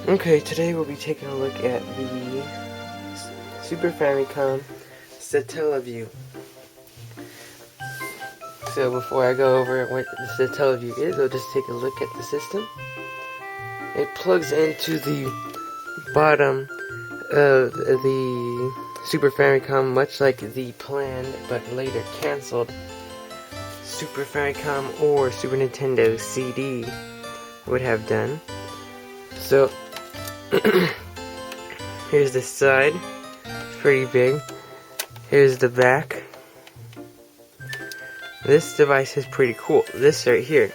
Okay, today we'll be taking a look at the Super Famicom Satellaview. So before I go over what the Satellaview is, I'll just take a look at the system. It plugs into the bottom of the Super Famicom, much like the planned but later cancelled Super Famicom or Super Nintendo CD would have done. So here's the side, it's pretty big. Here's the back. This device is pretty cool. This right here,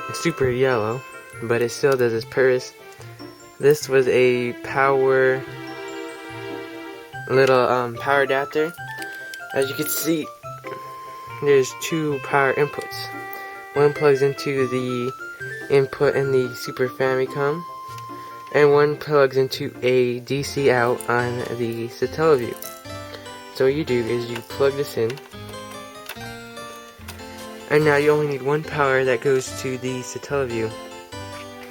it's super yellow, but it still does its purpose. This was a power power adapter. As you can see, there's two power inputs. One plugs into the input in the Super Famicom, and one plugs into a DC out on the Satellaview. So what you do is you plug this in, and now you only need one power that goes to the Satellaview.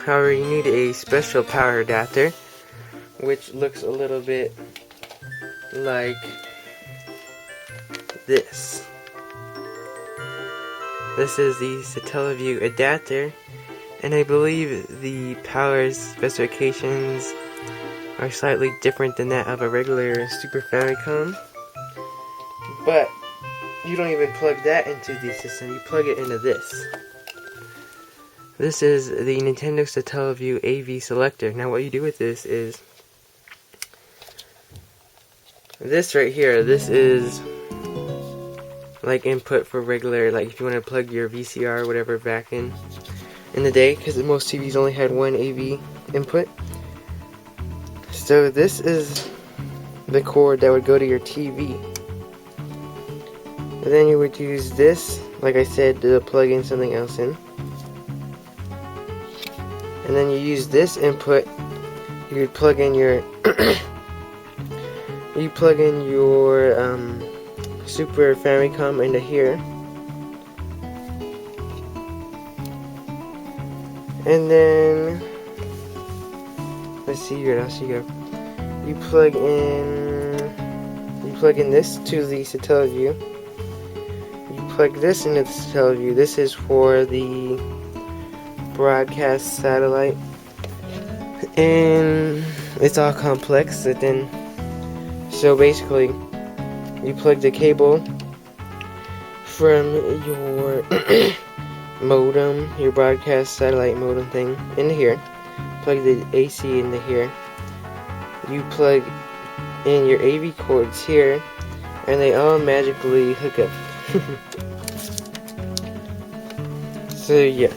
However, you need a special power adapter, which looks a little bit like this. This is the Satellaview adapter, and I believe the power specifications are slightly different than that of a regular Super Famicom. But you don't even plug that into the system, you plug it into this. This is the Nintendo Satellaview AV selector. Now what you do with this is, this right here, this is like input for regular, like if you want to plug your VCR or whatever back in the day, because most TVs only had one AV input. So this is the cord that would go to your TV. And then you would use this, like I said, to plug in something else in. And then you use this input, you would plug in your you plug in your Super Famicom into here. And then let's see what else you go. You plug in this to the Satellaview. You plug this into the Satellaview. This is for the broadcast satellite, and it's all complex. But then, so basically, you plug the cable from your modem, your broadcast satellite modem thing, into here. Plug the AC into here. You plug in your AV cords here, and they all magically hook up. So yeah,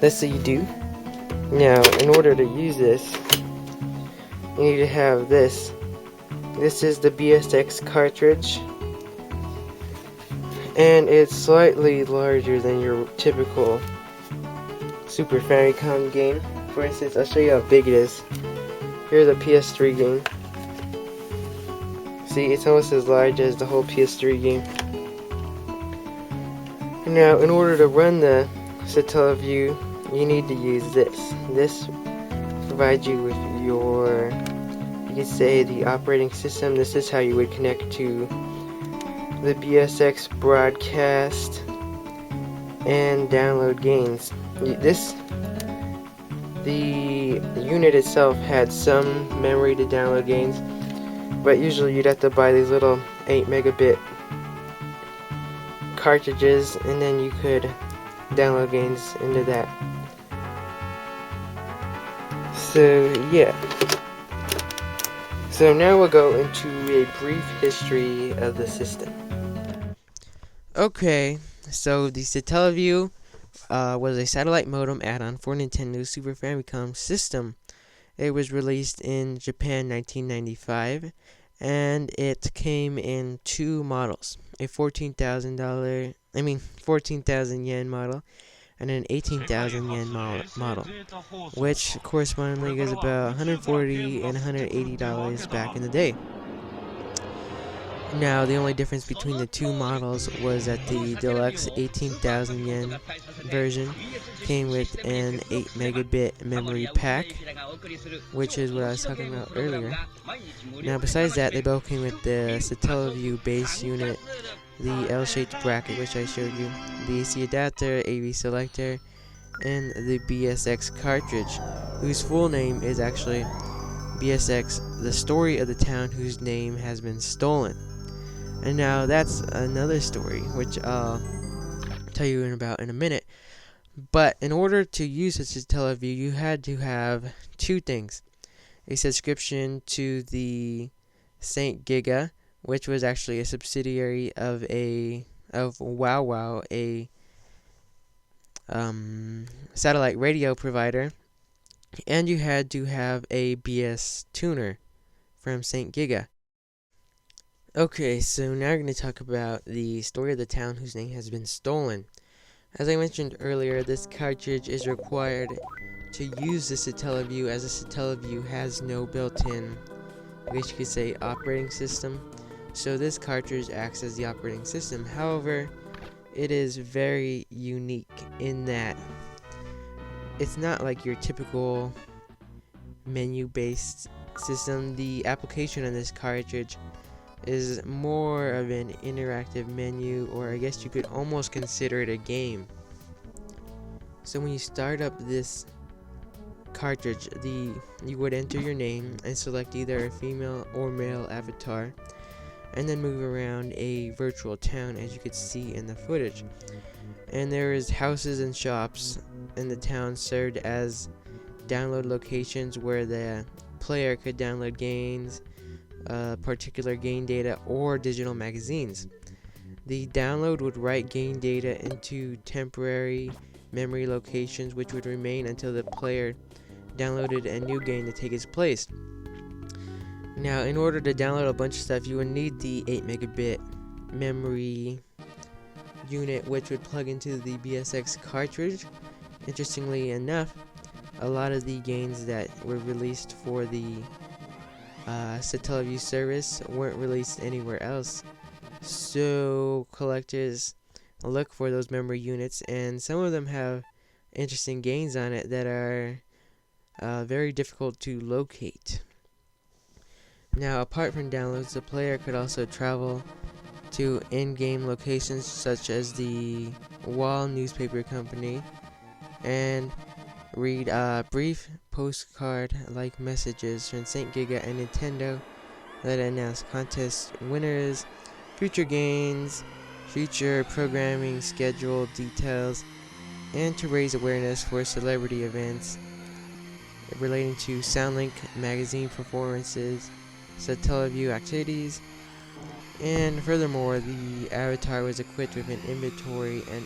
that's what you do. Now, in order to use this, you need to have this. This is the Bsx Cartridge, and it's slightly larger than your typical Super Famicom game. For instance, I'll show you how big it is. Here's a PS3 game. See, it's almost as large as the whole PS3 game. Now, in order to run the Satellaview, you need to use this. This provides you with your, you could say, the operating system. This is how you would connect to the Bsx broadcast and download games. The unit itself had some memory to download games, but usually you'd have to buy these little 8 megabit cartridges, and then you could download games into that. So yeah. So now we'll go into a brief history of the system. Okay, so the Satellaview was a satellite modem add-on for Nintendo Super Famicom system. It was released in Japan 1995, and it came in two models: a $14,000 yen model and an 18,000 yen model, which correspondingly was about $140 and $180 back in the day. Now, the only difference between the two models was that the deluxe 18,000 yen version came with an 8 megabit memory pack, which is what I was talking about earlier. Now, besides that, they both came with the Satellaview base unit, the L-shaped bracket, which I showed you, the AC adapter, AV selector, and the Bsx Cartridge, whose full name is actually Bsx, the story of the town whose name has been stolen. And now that's another story, which I'll tell you in a minute. But in order to use such a Satellaview, you had to have two things: a subscription to the St. Giga, which was actually a subsidiary of WoW, a satellite radio provider, and you had to have a BS tuner from St. Giga. Okay, so now we're going to talk about the story of the town whose name has been stolen. As I mentioned earlier, this cartridge is required to use the Satellaview, as the Satellaview has no built-in, I guess you could say, operating system. So this cartridge acts as the operating system. However, it is very unique in that it's not like your typical menu-based system. The application on this cartridge is more of an interactive menu, or I guess you could almost consider it a game. So when you start up this cartridge, you would enter your name and select either a female or male avatar, and then move around a virtual town, as you could see in the footage. And there is houses and shops in the town served as download locations where the player could download games, particular game data, or digital magazines. The download would write game data into temporary memory locations, which would remain until the player downloaded a new game to take its place. Now, in order to download a bunch of stuff, you would need the 8 megabit memory unit, which would plug into the Bsx cartridge. Interestingly enough, a lot of the games that were released for the Satellaview service weren't released anywhere else, so collectors look for those memory units, and some of them have interesting games on it that are very difficult to locate. Now, apart from downloads, the player could also travel to in-game locations such as the Wall newspaper company and read brief postcard-like messages from St. Giga and Nintendo that announce contest winners, future games, future programming schedule details, and to raise awareness for celebrity events relating to Soundlink magazine performances, Satellaview activities, and furthermore, the avatar was equipped with an inventory and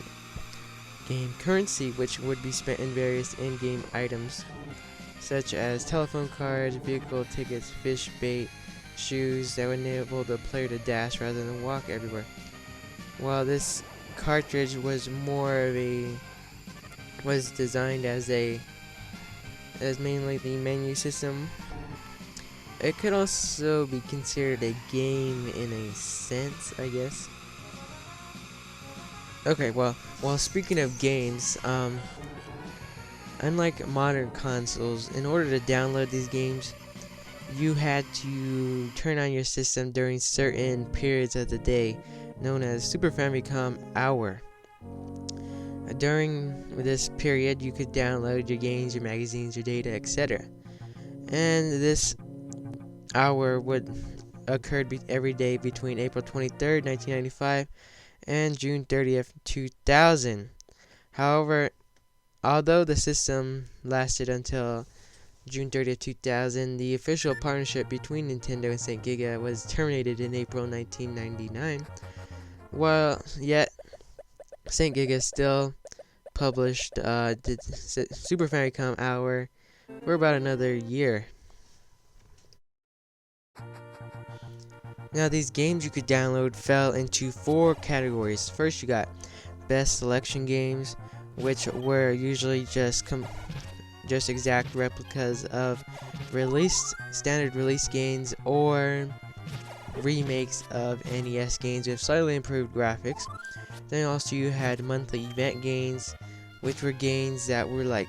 game currency, which would be spent in various in-game items, such as telephone cards, vehicle tickets, fish bait, shoes that would enable the player to dash rather than walk everywhere. While this cartridge was designed as mainly the menu system, it could also be considered a game in a sense, I guess. Okay, well, speaking of games, unlike modern consoles, in order to download these games, you had to turn on your system during certain periods of the day, known as Super Famicom Hour. During this period, you could download your games, your magazines, your data, etc. And this hour would occur every day between April 23rd, 1995 and June 30th, 2000. However, although the system lasted until June 30th, 2000, the official partnership between Nintendo and St. Giga was terminated in April 1999. While yet, St. Giga still published the Super Famicom Hour for about another year. Now, these games you could download fell into 4 categories. First, you got best selection games, which were usually just exact replicas of standard release games, or remakes of NES games with slightly improved graphics. Then also you had monthly event games, which were games that were like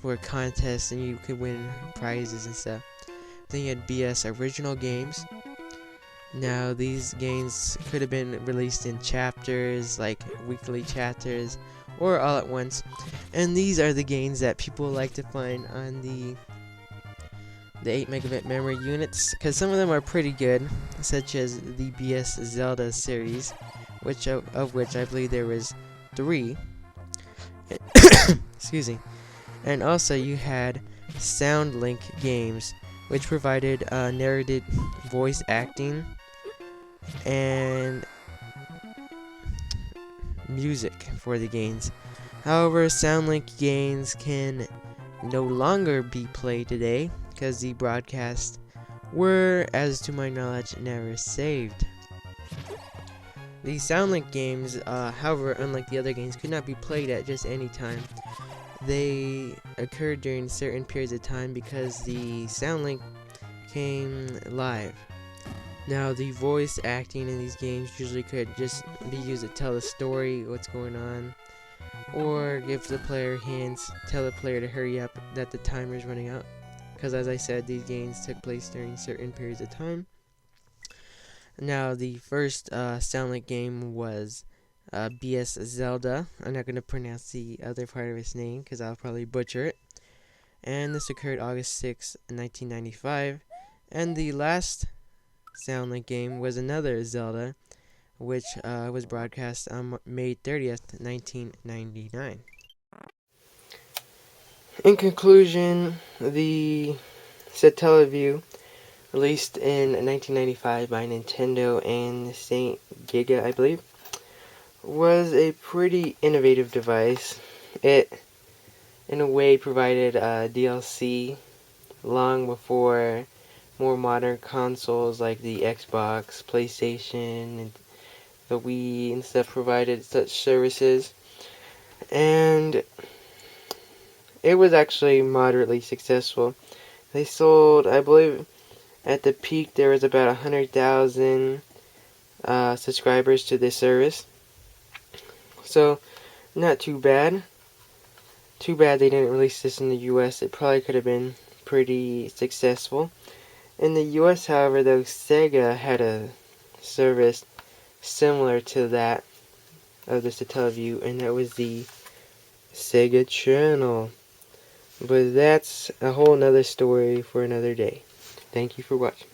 for contests and you could win prizes and stuff. Then you had BS original games. Now these games could have been released in chapters, like weekly chapters, or all at once. And these are the games that people like to find on the 8 megabit memory units, because some of them are pretty good, such as the BS Zelda series, of which I believe there was 3. Excuse me. And also you had SoundLink games, which provided narrated voice acting and music for the games. However, SoundLink games can no longer be played today because the broadcasts were, as to my knowledge, never saved. The SoundLink games, however, unlike the other games, could not be played at just any time. They occurred during certain periods of time because the SoundLink came live. Now, the voice acting in these games usually could just be used to tell the story, what's going on, or give the player hints, tell the player to hurry up, that the timer is running out. Because as I said, these games took place during certain periods of time. Now, the first SoundLink game was BS Zelda. I'm not going to pronounce the other part of its name because I'll probably butcher it. And this occurred August 6, 1995. And the last SoundLink game was another Zelda, which was broadcast on May 30th, 1999. In conclusion, the Satellaview, released in 1995 by Nintendo and Saint Giga, I believe, was a pretty innovative device. It, in a way, provided DLC long before more modern consoles like the Xbox, PlayStation, and the Wii and stuff provided such services. And it was actually moderately successful. They sold, I believe, at the peak there was about 100,000 subscribers to this service. So, not too bad. Too bad they didn't release this in the US. It probably could have been pretty successful. In the US, however, though, Sega had a service similar to that of the Satellaview, and that was the Sega Channel. But that's a whole nother story for another day. Thank you for watching.